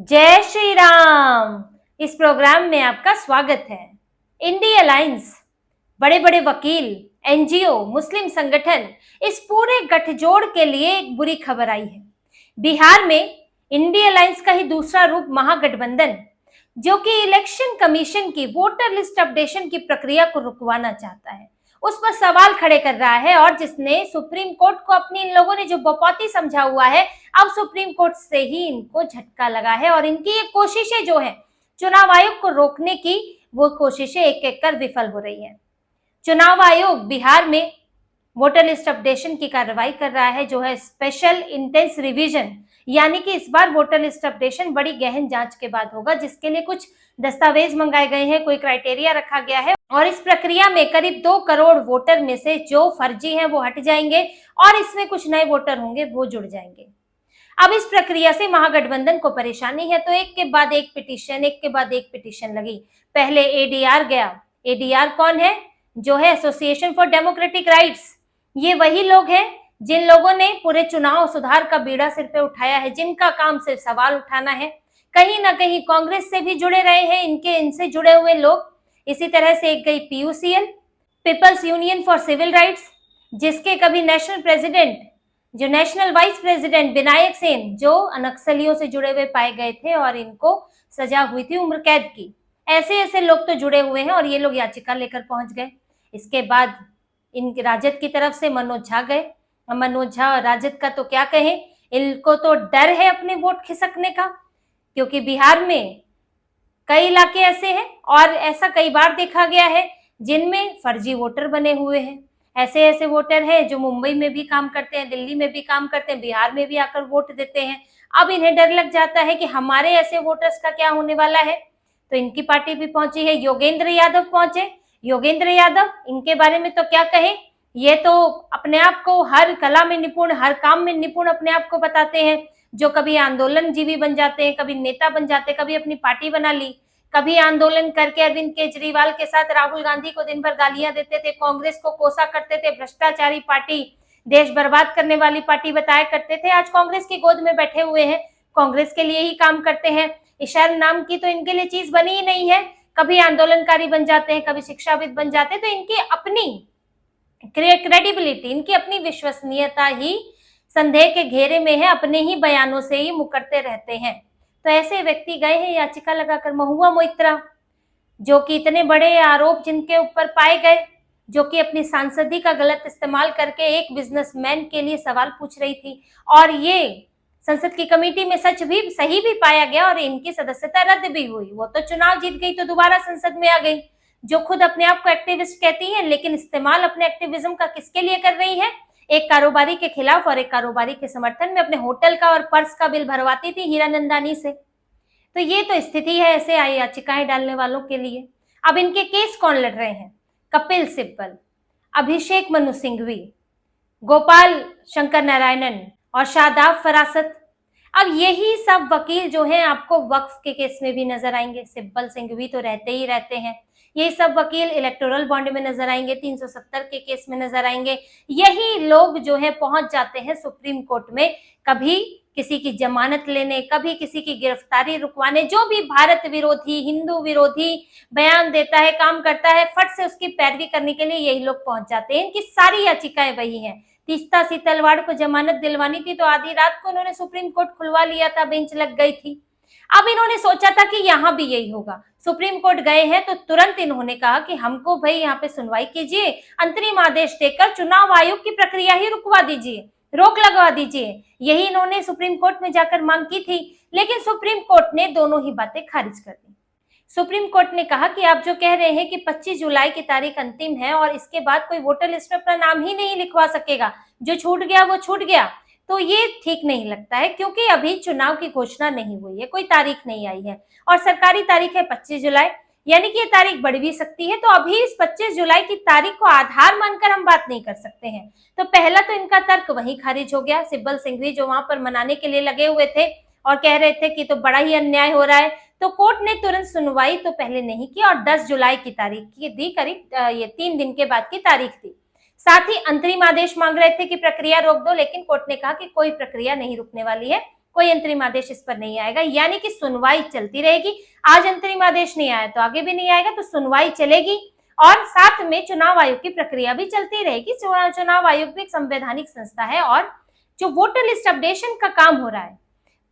जय श्री राम। इस प्रोग्राम में आपका स्वागत है। इंडी अलायंस, बड़े बड़े वकील, एनजीओ, मुस्लिम संगठन, इस पूरे गठजोड़ के लिए एक बुरी खबर आई है। बिहार में इंडी अलायंस का ही दूसरा रूप महागठबंधन, जो कि इलेक्शन कमीशन की वोटर लिस्ट अपडेशन की प्रक्रिया को रुकवाना चाहता है, उस पर सवाल खड़े कर रहा है। और जिसने सुप्रीम कोर्ट को अपनी इन लोगों ने जो बपौती समझा हुआ है, अब सुप्रीम कोर्ट से ही इनको झटका लगा है। और इनकी ये कोशिशें जो है चुनाव आयोग को रोकने की, वो कोशिशें एक एक कर विफल हो रही है। चुनाव आयोग बिहार में वोटर लिस्ट अपडेशन की कार्रवाई कर रहा है, जो है स्पेशल इंटेंस रिवीजन, यानी कि इस बार वोटर लिस्ट अपडेशन बड़ी गहन जांच के बाद होगा, जिसके लिए कुछ दस्तावेज मंगाए गए हैं, कोई क्राइटेरिया रखा गया है। और इस प्रक्रिया में करीब 2 करोड़ वोटर में से जो फर्जी हैं वो हट जाएंगे और इसमें कुछ नए वोटर होंगे, वो जुड़ जाएंगे। अब इस प्रक्रिया से महागठबंधन को परेशानी है, तो एक के बाद एक पिटीशन लगी। पहले एडीआर गया। एडीआर कौन है? जो है एसोसिएशन फॉर डेमोक्रेटिक राइट्स। ये वही लोग हैं जिन लोगों ने पूरे चुनाव सुधार का बीड़ा सिर पे उठाया है, जिनका काम सिर्फ सवाल उठाना है। कहीं ना कहीं कांग्रेस से भी जुड़े रहे हैं इनसे जुड़े हुए लोग। इसी तरह से एक गई PUCL, people's union for civil rights, जिसके कभी national vice president Vinayak Sen, जो नक्सलियों से जुड़े हुए पाए गए थे और इनको सजा हुई थी उम्र कैद की। ऐसे ऐसे लोग तो जुड़े हुए हैं और ये लोग याचिका लेकर पहुंच गए। इसके बाद इन राजद की तरफ से मनोज झा गए। मनोज झा और राजद का तो क्या कहें, इनको तो डर है अपने वोट खिसकने का, क्योंकि बिहार में कई इलाके ऐसे हैं और ऐसा कई बार देखा गया है जिनमें फर्जी वोटर बने हुए हैं। ऐसे ऐसे वोटर हैं जो मुंबई में भी काम करते हैं, दिल्ली में भी काम करते हैं, बिहार में भी आकर वोट देते हैं। अब इन्हें डर लग जाता है कि हमारे ऐसे वोटर्स का क्या होने वाला है। तो इनकी पार्टी भी पहुंची है, योगेंद्र यादव पहुंचे। योगेंद्र यादव, इनके बारे में तो क्या कहें, ये तो अपने आप को हर कला में निपुण, हर काम में निपुण अपने आप को बताते हैं। जो कभी आंदोलन जीवी बन जाते हैं, कभी नेता बन जाते हैं, कभी अपनी पार्टी बना ली, कभी आंदोलन करके अरविंद केजरीवाल के साथ राहुल गांधी को दिन भर गालियां देते थे, कांग्रेस को कोसा करते थे, भ्रष्टाचारी पार्टी, देश बर्बाद करने वाली पार्टी बताया करते थे। आज कांग्रेस की गोद में बैठे हुए हैं, कांग्रेस के लिए ही काम करते हैं। ईशान नाम की तो इनके लिए चीज बनी ही नहीं है। कभी आंदोलनकारी बन जाते हैं, कभी शिक्षाविद बन जाते हैं। तो इनकी अपनी क्रेडिबिलिटी, इनकी अपनी विश्वसनीयता ही संदेह के घेरे में है, अपने ही बयानों से ही मुकरते रहते हैं। तो ऐसे व्यक्ति गए हैं याचिका लगाकर। महुआ मोइत्रा, जो कि इतने बड़े आरोप जिनके ऊपर पाए गए, जो कि अपनी सांसदी का गलत इस्तेमाल करके एक बिजनेसमैन के लिए सवाल पूछ रही थी, और ये संसद की कमेटी में सही भी पाया गया और इनकी सदस्यता रद्द भी हुई। वो तो चुनाव जीत गई तो दोबारा संसद में आ गई। जो खुद अपने आप को एक्टिविस्ट कहती है, लेकिन इस्तेमाल अपने एक्टिविज्म का किसके लिए कर रही है? एक कारोबारी के खिलाफ और एक कारोबारी के समर्थन में। अपने होटल का और पर्स का बिल भरवाती थी हीरानंदानी से। तो ये तो स्थिति है ऐसे याचिकाएं डालने वालों के लिए। अब इनके केस कौन लड़ रहे हैं? कपिल सिब्बल, अभिषेक मनु सिंघवी, गोपाल शंकर नारायणन और शादाब फरासत। अब यही सब वकील जो हैं आपको वक्फ के केस में भी नजर आएंगे। सिब्बल सिंघवी तो रहते ही रहते हैं। यही सब वकील इलेक्टोरल बॉन्ड में नजर आएंगे, 370 के केस में नजर आएंगे। यही लोग जो है पहुंच जाते हैं सुप्रीम कोर्ट में, कभी किसी की जमानत लेने, कभी किसी की गिरफ्तारी रुकवाने। जो भी भारत विरोधी, हिंदू विरोधी बयान देता है, काम करता है, फट से उसकी पैरवी करने के लिए यही लोग पहुंच जाते हैं। इनकी सारी याचिकाएं वही हैं। तीस्ता सीतलवाड़ को जमानत दिलवानी थी तो आधी रात को उन्होंने सुप्रीम कोर्ट खुलवा लिया था, बेंच लग गई थी। अब इन्होंने सोचा था कि यहाँ भी यही होगा। सुप्रीम कोर्ट गए हैं तो तुरंत इन्होंने कहा कि हमको भाई यहाँ पे सुनवाई कीजिए, अंतरिम आदेश देकर चुनाव आयोग की प्रक्रिया ही रुकवा दीजिए, रोक लगवा दीजिए। यही इन्होंने सुप्रीम कोर्ट में जाकर मांग की थी, लेकिन सुप्रीम कोर्ट ने दोनों ही बातें खारिज कर दी। सुप्रीम कोर्ट ने कहा कि आप जो कह रहे हैं कि 25 जुलाई की तारीख अंतिम है और इसके बाद कोई वोटर लिस्ट में अपना नाम ही नहीं लिखवा सकेगा, जो छूट गया वो छूट गया, तो ये ठीक नहीं लगता है, क्योंकि अभी चुनाव की घोषणा नहीं हुई है, कोई तारीख नहीं आई है और सरकारी तारीख है 25 जुलाई, यानी कि ये तारीख बढ़ भी सकती है। तो अभी इस 25 जुलाई की तारीख को आधार मानकर हम बात नहीं कर सकते हैं। तो पहला तो इनका तर्क वहीं खारिज हो गया। सिब्बल सिंघवी जो वहां पर मनाने के लिए लगे हुए थे और कह रहे थे कि तो बड़ा ही अन्याय हो रहा है, तो कोर्ट ने तुरंत सुनवाई तो पहले नहीं की और 10 जुलाई की तारीख की दी, करीब ये 3 दिन के बाद की तारीख थी। साथ ही अंतरिम आदेश मांग रहे थे कि प्रक्रिया रोक दो, लेकिन कोर्ट ने कहा कि कोई प्रक्रिया नहीं रुकने वाली है, कोई अंतरिम आदेश इस पर नहीं आएगा, यानी कि सुनवाई चलती रहेगी। आज अंतरिम आदेश नहीं आया तो आगे भी नहीं आएगा, तो सुनवाई चलेगी और साथ में चुनाव आयोग की प्रक्रिया भी चलती रहेगी। चुनाव आयोग भी एक संवैधानिक संस्था है और जो वोटर लिस्ट अपडेशन का काम हो रहा है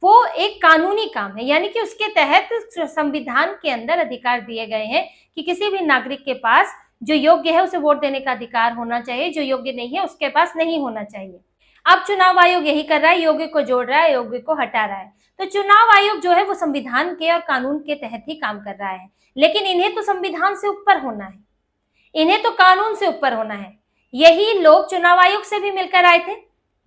वो एक कानूनी काम है, यानी कि उसके तहत संविधान के अंदर अधिकार दिए गए हैं कि किसी भी नागरिक के पास जो योग्य है उसे वोट देने का अधिकार होना चाहिए, जो योग्य नहीं है उसके पास नहीं होना चाहिए। अब चुनाव आयोग यही कर रहा है, योग्य को जोड़ रहा है, योग्य को हटा रहा है। तो चुनाव आयोग जो है वो संविधान के और कानून के तहत ही काम कर रहा है, लेकिन इन्हें तो संविधान से ऊपर होना है, इन्हें तो कानून से ऊपर होना है। यही लोग चुनाव आयोग से भी मिलकर आए थे,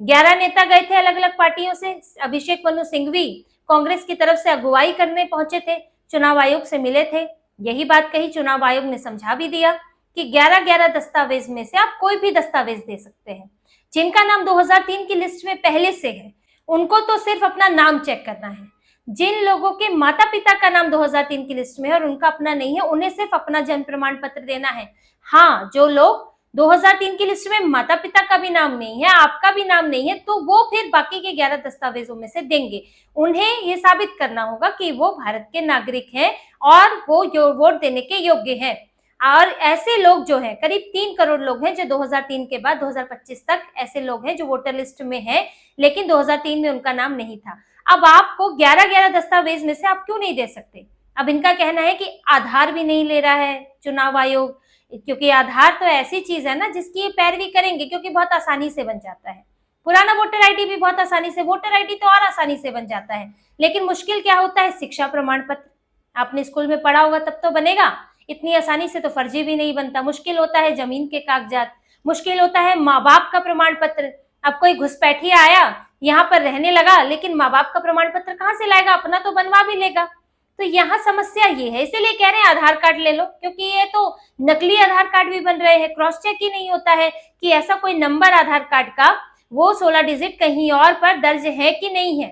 11 नेता गए थे अलग अलग पार्टियों से। अभिषेक मनु सिंघवी कांग्रेस की तरफ से अगुवाई करने पहुंचे थे, चुनाव आयोग से मिले थे, यही बात कही, चुनाव आयोग ने समझा भी दिया कि 11-11 दस्तावेज में से आप कोई भी दस्तावेज दे सकते हैं। जिनका नाम 2003 की लिस्ट में पहले से है उनको तो सिर्फ अपना नाम चेक करना है, जिन लोगों के माता पिता का नाम 2003 की लिस्ट में है और उनका अपना नहीं है उन्हें सिर्फ अपना जन्म प्रमाण पत्र देना है। हाँ, जो लोग 2003 की लिस्ट में माता पिता का भी नाम नहीं है, आपका भी नाम नहीं है, तो वो फिर बाकी के 11 दस्तावेजों में से देंगे। उन्हें ये साबित करना होगा कि वो भारत के नागरिक हैं और वो वोट देने के योग्य हैं। और ऐसे लोग जो हैं, करीब 3 करोड़ लोग हैं जो 2003 के बाद 2025 तक ऐसे लोग हैं जो वोटर लिस्ट में हैं, लेकिन 2003 में उनका नाम नहीं था। अब आपको 11-11 दस्तावेज में से आप क्यों नहीं दे सकते? अब इनका कहना है कि आधार भी नहीं ले रहा है चुनाव आयोग, क्योंकि आधार तो ऐसी चीज है ना जिसकी ये पैरवी करेंगे, क्योंकि बहुत आसानी से बन जाता है। पुराना वोटर आईडी भी बहुत आसानी से, वोटर आईडी तो और आसानी से बन जाता है, लेकिन मुश्किल क्या होता है? शिक्षा प्रमाण पत्र। आपने स्कूल में पढ़ा होगा तब तो बनेगा, इतनी आसानी से तो फर्जी भी नहीं बनता। मुश्किल होता है जमीन के कागजात, मुश्किल होता है माँ बाप का प्रमाण पत्र। अब कोई घुसपैठिया आया, यहाँ पर रहने लगा, लेकिन माँ बाप का प्रमाण पत्र कहाँ से लाएगा? अपना तो बनवा भी लेगा। तो यहाँ समस्या ये है, इसीलिए कह रहे हैं आधार कार्ड ले लो, क्योंकि ये तो नकली आधार कार्ड भी बन रहे हैं, क्रॉस चेक ही नहीं होता है कि ऐसा कोई नंबर आधार कार्ड का वो 16 डिजिट कहीं और पर दर्ज है कि नहीं है।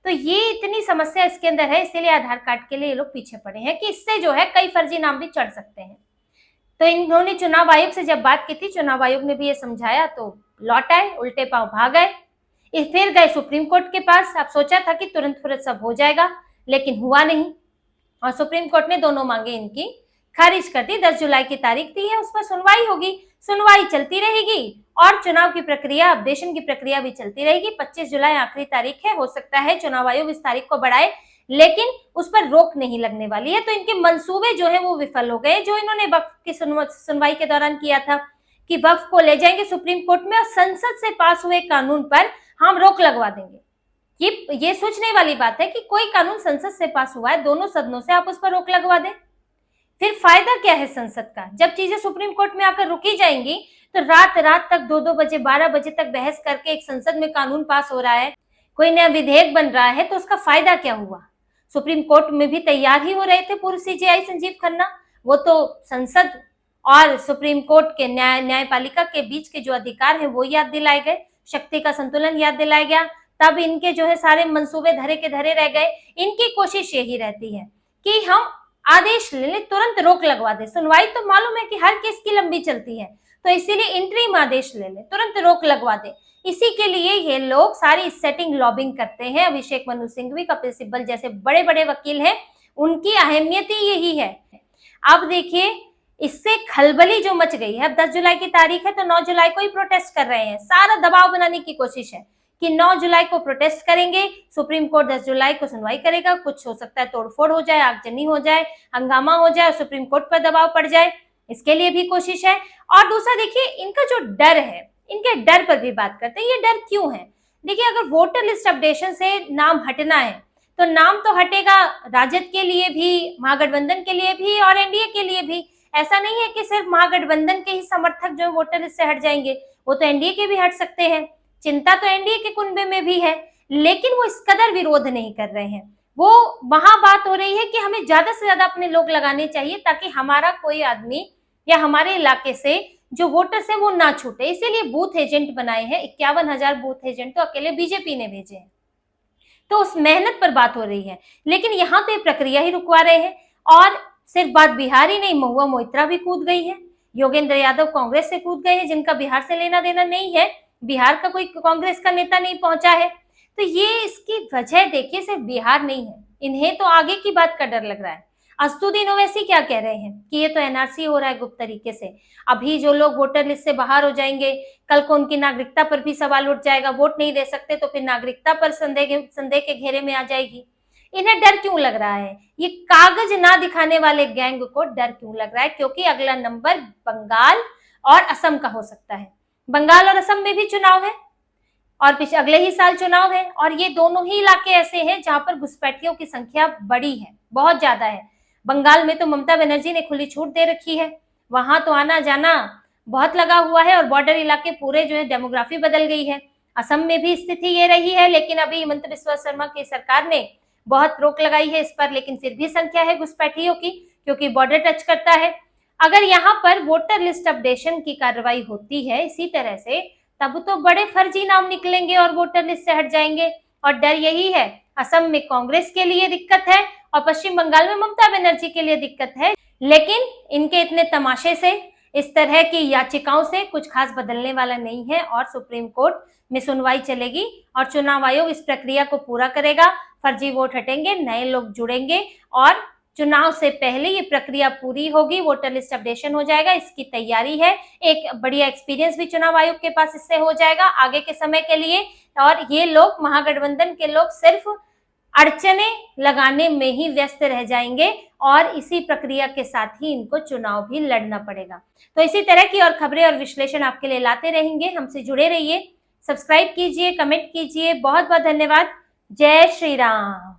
तो ये इतनी समस्या इसके अंदर है, इसीलिए आधार कार्ड के लिए ये लोग पीछे पड़े हैं कि इससे जो है कई फर्जी नाम भी चढ़ सकते हैं। तो इन्होंने चुनाव आयोग से जब बात की थी, चुनाव आयोग ने भी ये समझाया तो लौट आए, उल्टे पांव भाग आए, फिर गए सुप्रीम कोर्ट के पास। अब सोचा था कि तुरंत सब हो जाएगा, लेकिन हुआ नहीं और सुप्रीम कोर्ट ने दोनों मांगे इनकी खारिज कर दी। 10 जुलाई की तारीख दी है, उस पर सुनवाई होगी, सुनवाई चलती रहेगी और चुनाव की प्रक्रिया, अपडेशन की प्रक्रिया भी चलती रहेगी। 25 जुलाई आखिरी तारीख है, हो सकता है चुनाव आयोग इस तारीख को बढ़ाए, लेकिन उस पर रोक नहीं लगने वाली है। तो इनके मंसूबे जो है वो विफल हो गए, जो इन्होंने वक्फ की सुनवाई के दौरान किया था कि वक्फ को ले जाएंगे सुप्रीम कोर्ट में और संसद से पास हुए कानून पर हम रोक लगवा देंगे। ये सोचने वाली बात है कि कोई कानून संसद से पास हुआ है, दोनों सदनों से, आप उस पर रोक लगवा दें, फिर फायदा क्या है संसद का? जब चीजें सुप्रीम कोर्ट में आकर रुकी जाएंगी तो रात रात तक 2-2 बजे 12 बजे तक बहस करके एक संसद में कानून पास हो रहा है, कोई नया विधेयक बन रहा है, तो उसका फायदा क्या हुआ? सुप्रीम कोर्ट में भी तैयार ही हो रहे थे पूर्व सीजेआई संजीव खन्ना, वो तो संसद और सुप्रीम कोर्ट के न्यायपालिका के बीच के जो अधिकार है वो याद दिलाए गए, शक्ति का संतुलन याद दिलाया गया, तब इनके जो है सारे मंसूबे धरे के धरे रह गए। इनकी कोशिश यही रहती है कि हम आदेश ले ले, तुरंत रोक लगवा दे। सुनवाई तो मालूम है कि हर केस की लंबी चलती है, तो इसीलिए इंटरिम आदेश ले ले, तुरंत रोक लगवा दे। इसी के लिए ये लोग सारी सेटिंग लॉबिंग करते हैं। अभिषेक मनु सिंघवी, कपिल सिब्बल जैसे बड़े बड़े वकील हैं, उनकी अहमियत ही यही है। अब देखिए, इससे खलबली जो मच गई है, अब 10 जुलाई की तारीख है तो 9 जुलाई को ही प्रोटेस्ट कर रहे हैं, सारा दबाव बनाने की कोशिश है कि 9 जुलाई को प्रोटेस्ट करेंगे, सुप्रीम कोर्ट 10 जुलाई को सुनवाई करेगा, कुछ हो सकता है तोड़फोड़ हो जाए, आगजनी हो जाए, हंगामा हो जाए और सुप्रीम कोर्ट पर दबाव पड़ जाए, इसके लिए भी कोशिश है। और दूसरा देखिए, इनका जो डर है, इनके डर पर भी बात करते हैं। ये डर क्यों है? देखिए, अगर वोटर लिस्ट अपडेशन से नाम हटना है तो नाम तो हटेगा राजद के लिए भी, महागठबंधन के लिए भी और एनडीए के लिए भी। ऐसा नहीं है कि सिर्फ महागठबंधन के ही समर्थक जो वोटर लिस्ट से हट जाएंगे, वो तो एनडीए के भी हट सकते हैं। चिंता तो एनडीए के कुनबे में भी है, लेकिन वो इस कदर विरोध नहीं कर रहे हैं। वो वहां बात हो रही है कि हमें ज्यादा से ज्यादा अपने लोग लगाने चाहिए ताकि हमारा कोई आदमी या हमारे इलाके से जो वोटर्स है वो ना छूटे। इसीलिए बूथ एजेंट बनाए हैं, 51,000 बूथ एजेंट तो अकेले बीजेपी ने भेजे हैं। तो उस मेहनत पर बात हो रही है, लेकिन यहाँ तो ये प्रक्रिया ही रुकवा रहे हैं। और सिर्फ बात बिहार ही नहीं, महुआ मोइत्रा भी कूद गई है, योगेंद्र यादव कांग्रेस से कूद गए हैं, जिनका बिहार से लेना देना नहीं है, बिहार का कोई कांग्रेस का नेता नहीं पहुंचा है। तो ये इसकी वजह देखिए सिर्फ बिहार नहीं है, इन्हें तो आगे की बात का डर लग रहा है। असदुद्दीन ओवैसी क्या कह रहे हैं कि ये तो एनआरसी हो रहा है गुप्त तरीके से, अभी जो लोग वोटर लिस्ट से बाहर हो जाएंगे कल को उनकी नागरिकता पर भी सवाल उठ जाएगा, वोट नहीं दे सकते तो फिर नागरिकता पर संदेह के घेरे में आ जाएगी। इन्हें डर क्यों लग रहा है, ये कागज ना दिखाने वाले गैंग को डर क्यों लग रहा है? क्योंकि अगला नंबर बंगाल और असम का हो सकता है। बंगाल और असम में भी चुनाव है और अगले ही साल चुनाव है, और ये दोनों ही इलाके ऐसे हैं जहां पर घुसपैठियों की संख्या बड़ी है, बहुत ज्यादा है। बंगाल में तो ममता बनर्जी ने खुली छूट दे रखी है, वहां तो आना जाना बहुत लगा हुआ है और बॉर्डर इलाके पूरे जो है डेमोग्राफी बदल गई है। असम में भी स्थिति ये रही है, लेकिन अभी हिमंत बिस्वा शर्मा की सरकार ने बहुत रोक लगाई है इस पर, लेकिन फिर भी संख्या है घुसपैठियों की, क्योंकि बॉर्डर टच करता है। अगर यहाँ पर वोटर लिस्ट अपडेशन की कार्रवाई होती है इसी तरह से, तब तो बड़े फर्जी नाम निकलेंगे और वोटर लिस्ट से हट जाएंगे। और डर यही है, असम में कांग्रेस के लिए दिक्कत है और पश्चिम बंगाल में ममता बनर्जी के लिए दिक्कत है, लेकिन इनके इतने तमाशे से, इस तरह की याचिकाओं से कुछ खास बदलने वाला नहीं है और सुप्रीम कोर्ट में सुनवाई चलेगी और चुनाव आयोग इस प्रक्रिया को पूरा करेगा। फर्जी वोट हटेंगे, नए लोग जुड़ेंगे और चुनाव से पहले ये प्रक्रिया पूरी होगी, वोटर लिस्ट अपडेशन हो जाएगा, इसकी तैयारी है। एक बढ़िया एक्सपीरियंस भी चुनाव आयोग के पास इससे हो जाएगा आगे के समय के लिए। और ये लोग, महागठबंधन के लोग, सिर्फ अड़चने लगाने में ही व्यस्त रह जाएंगे और इसी प्रक्रिया के साथ ही इनको चुनाव भी लड़ना पड़ेगा। तो इसी तरह की और खबरें और विश्लेषण आपके लिए लाते रहेंगे, हमसे जुड़े रहिए, सब्सक्राइब कीजिए, कमेंट कीजिए। बहुत बहुत धन्यवाद। जय श्री राम।